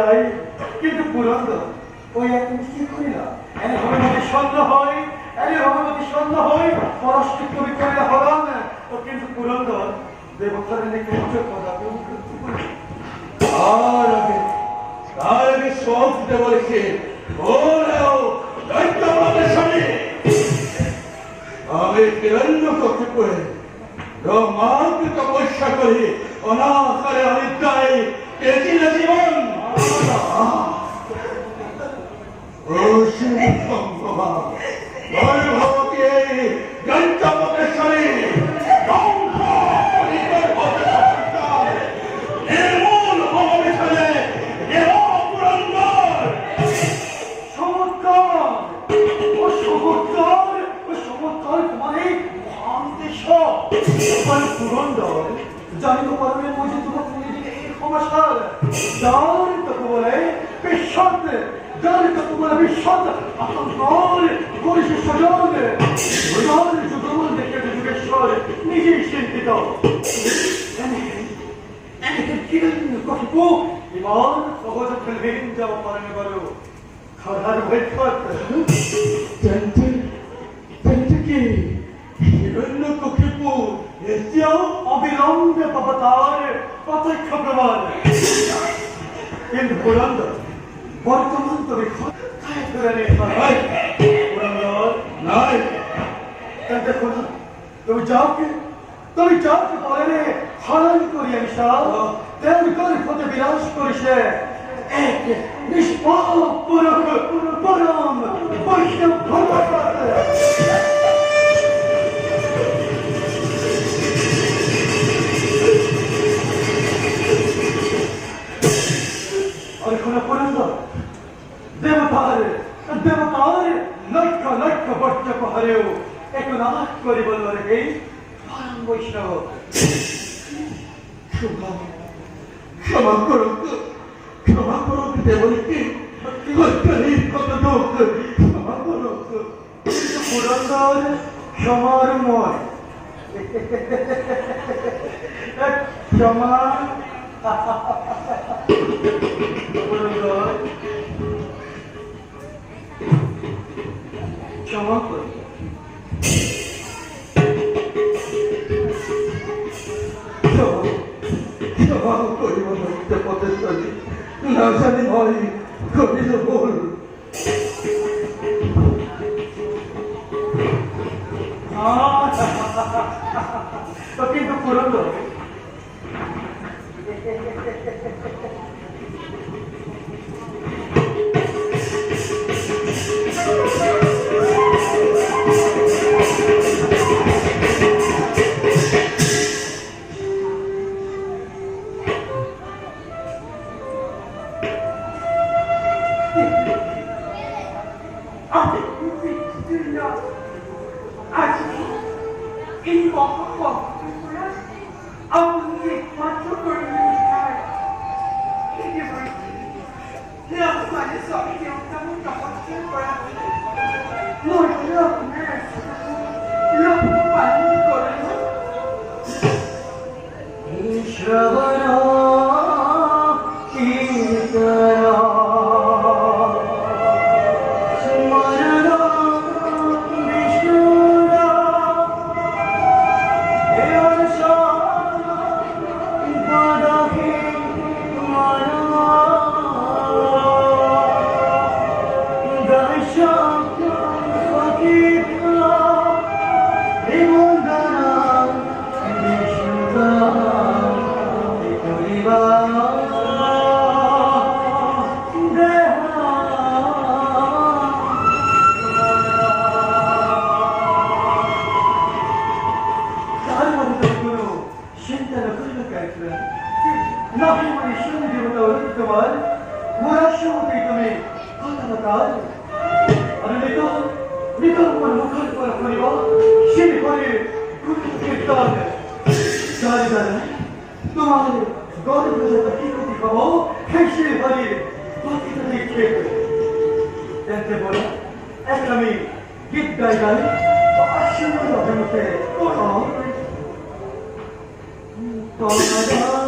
নাই কিন্তু পুরন্দর ওই এখন কি করিলা এনে ভগবতী সন্ধ্যা হয় পরস্পর কবি করিলা হলাম না ও কিন্তু পুরন্দর দেবতার নাকি উচ্চ পদাকে আর আগে সব দিতে বলেছে ওরাও দায়িত্ব আমাদের সামনে আমি হিরণ্য করতে করে রমাকে তপস্যা করে অনাকারে অনিদ্রায় পেয়েছিল জীবন ভগবতী এই দায়িত্ব আমাদের সামনে জানিতে পারবে বুঝে তোমার এই সমস্যার জানিতে বলে বিশ্বত জানিতে বলে বিশ্বত আতঙ্কর পরিশেষ সজনে উদার যুগল দেখে যুগেশ্বর নিজেই চিন্তিত এনেকে কিরণ কঠিপ ইমান সহজ ফেলবেন যাওয়া পারেন বলো খারার ভৈক্ষত কি হিরণ্য কক্ষিপু এতিয়াও অবিলম্বে পাবতার প্রত্যক্ষ প্রমাণ কিন্তু পুরন্দর বর্তমান তুমি কোথায় ফিরে পুরন্দর নাই দেখো না তুমি যাওকে বলে হরণ করি আমি সব তেমনি করে ফতে বিনাশ করিছে এক নিষ্পাপ পরম বৈষ্ণব ভগবত দেবতার লক্ষ লক্ষ বর্ষ পাহাড়েও এক নাশ করে বলল রে পরম বৈষ্ণব ক্ষমা করো দেবলীকে কত দুঃখ ক্ষমা করো পুরন্দর সমারময় ক্ষমা পুরন্দর ক্ষমা করি ক্ষমা করিব নৃত্য পথের চলি না জানি ভয় করিল বল কিন্তু পুরন্দর Thank you.